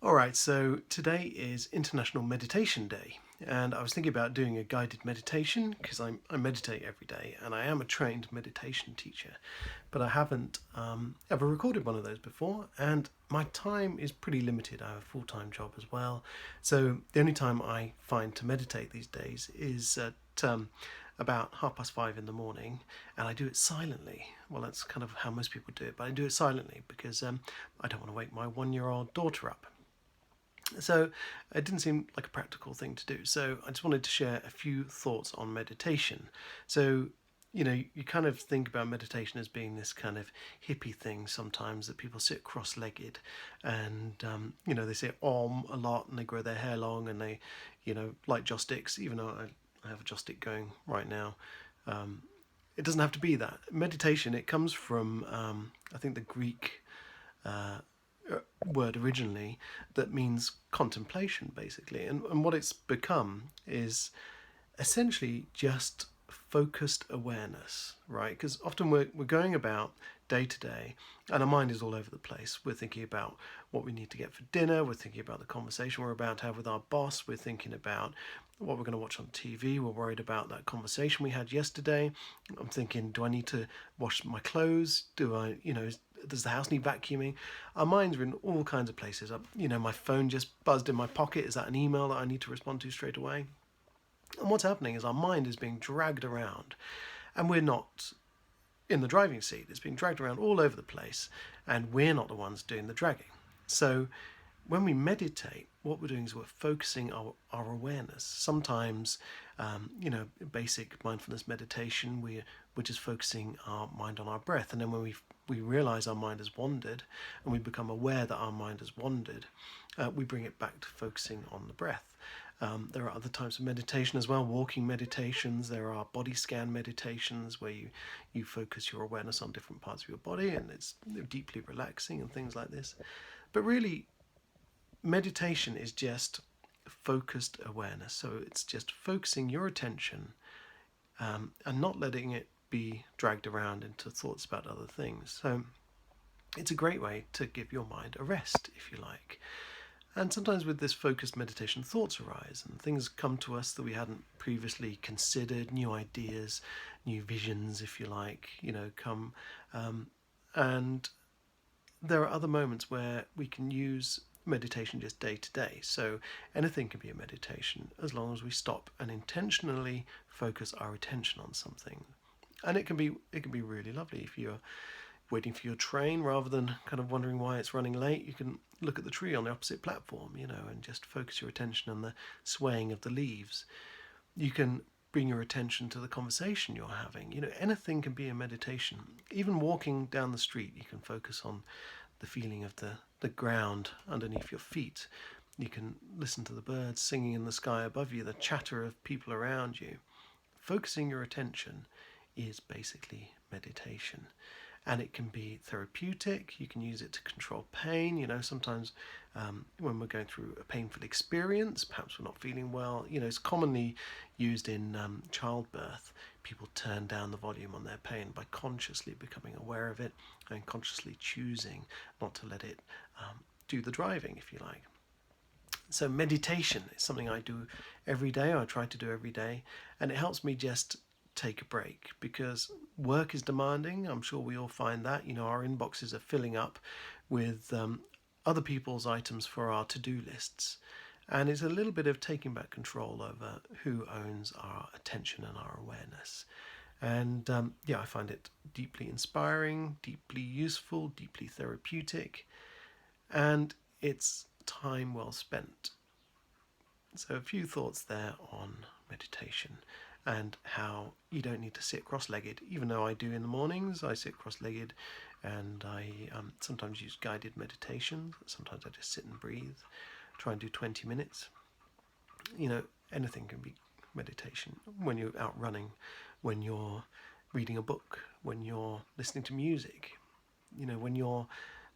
All right, so today is International Meditation Day, and I was thinking about doing a guided meditation because I meditate every day and I am a trained meditation teacher, but I haven't ever recorded one of those before, and my time is pretty limited. I have a full time job as well, so the only time I find to meditate these days is at about 5:30 in the morning, and I do it silently. Well, that's kind of how most people do it, but I do it silently because I don't want to wake my 1-year-old daughter up. So it didn't seem like a practical thing to do. So I just wanted to share a few thoughts on meditation. So, you kind of think about meditation as being this kind of hippie thing sometimes that people sit cross legged and, they say om a lot and they grow their hair long and they, like joss sticks, even though I have a joss stick going right now. It doesn't have to be that. Meditation, it comes from, I think, the Greek word originally that means contemplation, basically. And what it's become is essentially just focused awareness, right? Because often we're going about day to day and our mind is all over the place. We're thinking about what we need to get for dinner, we're thinking about the conversation we're about to have with our boss, we're thinking about what we're going to watch on TV, we're worried about that conversation we had yesterday. I'm thinking, do I need to wash my clothes? Does the house need vacuuming? Our minds are in all kinds of places. My phone just buzzed in my pocket. Is that an email that I need to respond to straight away? And what's happening is our mind is being dragged around, and we're not in the driving seat. It's being dragged around all over the place, and we're not the ones doing the dragging. So when we meditate, what we're doing is we're focusing our awareness. Sometimes, basic mindfulness meditation, we're just focusing our mind on our breath. And then when we realize our mind has wandered and we become aware that our mind has wandered, we bring it back to focusing on the breath. There are other types of meditation as well, walking meditations. There are body scan meditations where you focus your awareness on different parts of your body and it's deeply relaxing and things like this. But really, meditation is just focused awareness. So it's just focusing your attention and not letting it be dragged around into thoughts about other things. So it's a great way to give your mind a rest, if you like. And sometimes with this focused meditation, thoughts arise and things come to us that we hadn't previously considered, new ideas, new visions, if you like, come. And there are other moments where we can use meditation just day to day. So anything can be a meditation as long as we stop and intentionally focus our attention on something. And it can be really lovely if you're waiting for your train rather than kind of wondering why it's running late. You can look at the tree on the opposite platform, and just focus your attention on the swaying of the leaves. You can bring your attention to the conversation you're having. Anything can be a meditation. Even walking down the street, you can focus on the feeling of the ground underneath your feet. You can listen to the birds singing in the sky above you, the chatter of people around you. Focusing your attention is basically meditation. And it can be therapeutic. You can use it to control pain. Sometimes when we're going through a painful experience, perhaps we're not feeling well, it's commonly used in childbirth. People turn down the volume on their pain by consciously becoming aware of it and consciously choosing not to let it do the driving, if you like. So meditation is something I do every day, or I try to do every day, and it helps me just take a break because work is demanding. I'm sure we all find that. Our inboxes are filling up with other people's items for our to-do lists. And it's a little bit of taking back control over who owns our attention and our awareness. And I find it deeply inspiring, deeply useful, deeply therapeutic, and it's time well spent. So a few thoughts there on meditation and how you don't need to sit cross-legged, even though I do in the mornings. I sit cross-legged and I sometimes use guided meditation. Sometimes I just sit and breathe, try and do 20 minutes. Anything can be meditation. When you're out running, when you're reading a book, when you're listening to music, when you're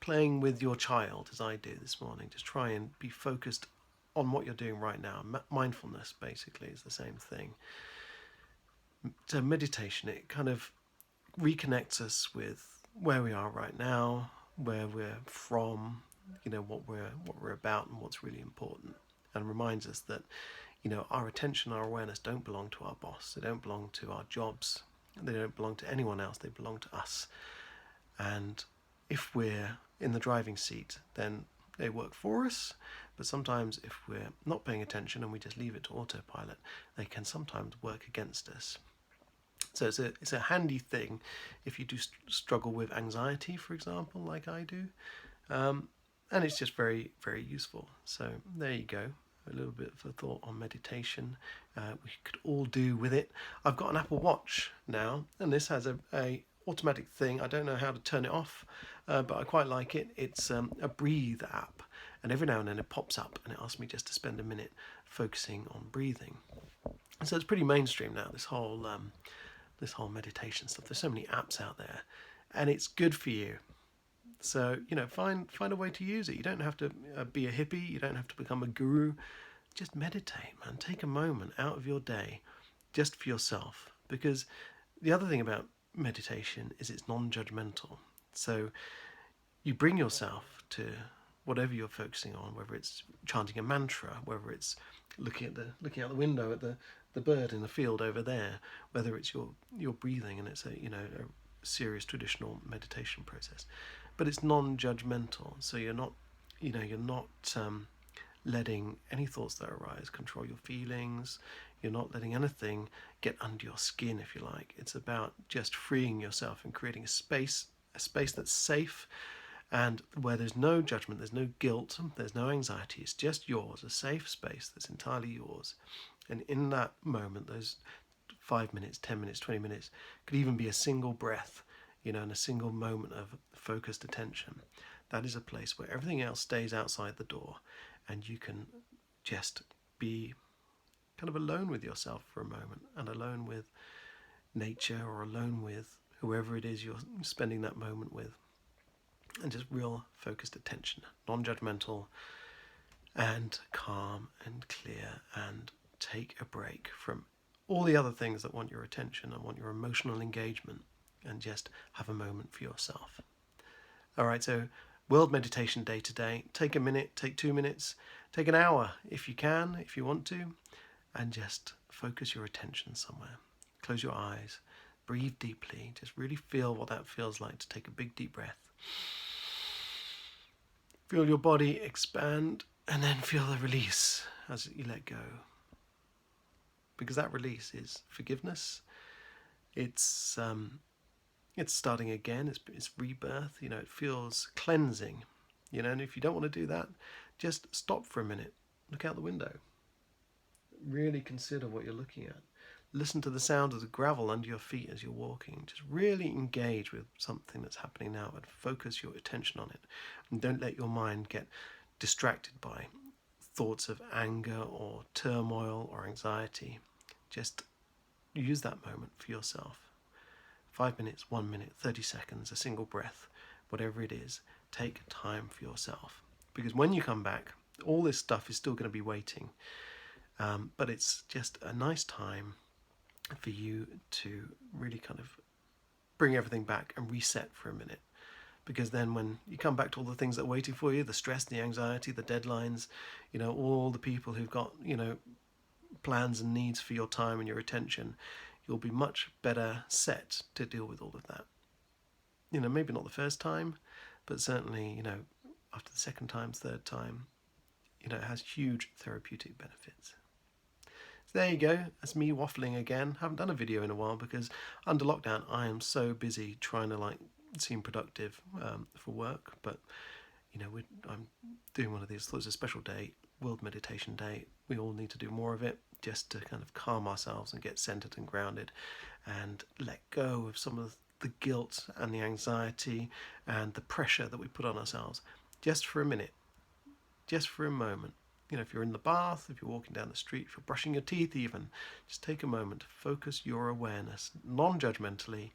playing with your child, as I did this morning. Just try and be focused on what you're doing right now. Mindfulness basically is the same thing. So meditation, it kind of reconnects us with where we are right now, where we're from, what we're about and what's really important, and reminds us that our attention, our awareness don't belong to our boss, they don't belong to our jobs, they don't belong to anyone else, they belong to us. And if we're in the driving seat, then they work for us, but sometimes if we're not paying attention and we just leave it to autopilot, they can sometimes work against us. So it's a handy thing if you do struggle with anxiety, for example, like I do, and it's just very, very useful. So there you go, a little bit of a thought on meditation. We could all do with it. I've got an Apple Watch now, and this has a automatic thing. I don't know how to turn it off, but I quite like it. It's a breathe app, and every now and then it pops up and it asks me just to spend a minute focusing on breathing. So it's pretty mainstream now, this whole meditation stuff. There's so many apps out there, and it's good for you. So find a way to use it. You don't have to be a hippie. You don't have to become a guru. Just meditate, man. Take a moment out of your day just for yourself, because the other thing about meditation is it's non-judgmental. So you bring yourself to whatever you're focusing on, whether it's chanting a mantra, whether it's looking out the window at the bird in the field over there, whether it's your breathing, and it's a serious traditional meditation process, but it's non-judgmental. So you're not letting any thoughts that arise control your feelings. You're not letting anything get under your skin, if you like. It's about just freeing yourself and creating a space that's safe, and where there's no judgment, there's no guilt, there's no anxiety. It's just yours, a safe space that's entirely yours. And in that moment, those 5 minutes, 10 minutes, 20 minutes, could even be a single breath, and a single moment of focused attention. That is a place where everything else stays outside the door, and you can just be kind of alone with yourself for a moment, and alone with nature, or alone with whoever it is you're spending that moment with, and just real focused attention, non-judgmental and calm and clear, and take a break from all the other things that want your attention and want your emotional engagement, and just have a moment for yourself. All right, so World Meditation Day today. Take a minute, take 2 minutes, take an hour if you can, if you want to, and just focus your attention somewhere. Close your eyes, breathe deeply, just really feel what that feels like to take a big deep breath. Feel your body expand, and then feel the release as you let go. Because that release is forgiveness. It's starting again. It's rebirth. It feels cleansing. And if you don't want to do that, just stop for a minute. Look out the window. Really consider what you're looking at. Listen to the sound of the gravel under your feet as you're walking. Just really engage with something that's happening now, and focus your attention on it. And don't let your mind get distracted by thoughts of anger or turmoil or anxiety. Just use that moment for yourself. 5 minutes, 1 minute, 30 seconds, a single breath, whatever it is, take time for yourself. Because when you come back, all this stuff is still going to be waiting. But it's just a nice time for you to really kind of bring everything back and reset for a minute. Because then when you come back to all the things that are waiting for you, the stress, the anxiety, the deadlines, all the people who've got, plans and needs for your time and your attention, you'll be much better set to deal with all of that. Maybe not the first time, but certainly, after the second time, third time, it has huge therapeutic benefits. So there you go. That's me waffling again. Haven't done a video in a while because under lockdown I am so busy trying to seem productive for work. But I'm doing one of these. Thought it was a special day, World Meditation Day. We all need to do more of it, just to kind of calm ourselves and get centered and grounded, and let go of some of the guilt and the anxiety and the pressure that we put on ourselves, just for a minute, just for a moment. If you're in the bath, if you're walking down the street, if you're brushing your teeth even, just take a moment to focus your awareness non-judgmentally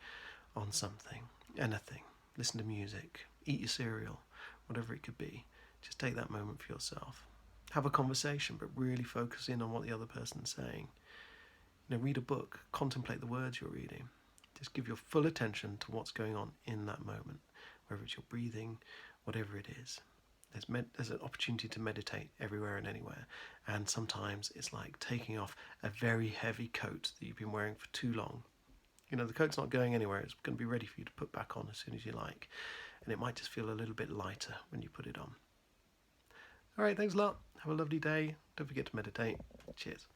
on something, anything. Listen to music, eat your cereal, whatever it could be. Just take that moment for yourself. Have a conversation, but really focus in on what the other person's saying. Read a book, contemplate the words you're reading. Just give your full attention to what's going on in that moment, whether it's your breathing, whatever it is. there's an opportunity to meditate everywhere and anywhere. And sometimes it's like taking off a very heavy coat that you've been wearing for too long. You know, the coat's not going anywhere. It's going to be ready for you to put back on as soon as you like. And it might just feel a little bit lighter when you put it on. All right, thanks a lot. Have a lovely day. Don't forget to meditate. Cheers.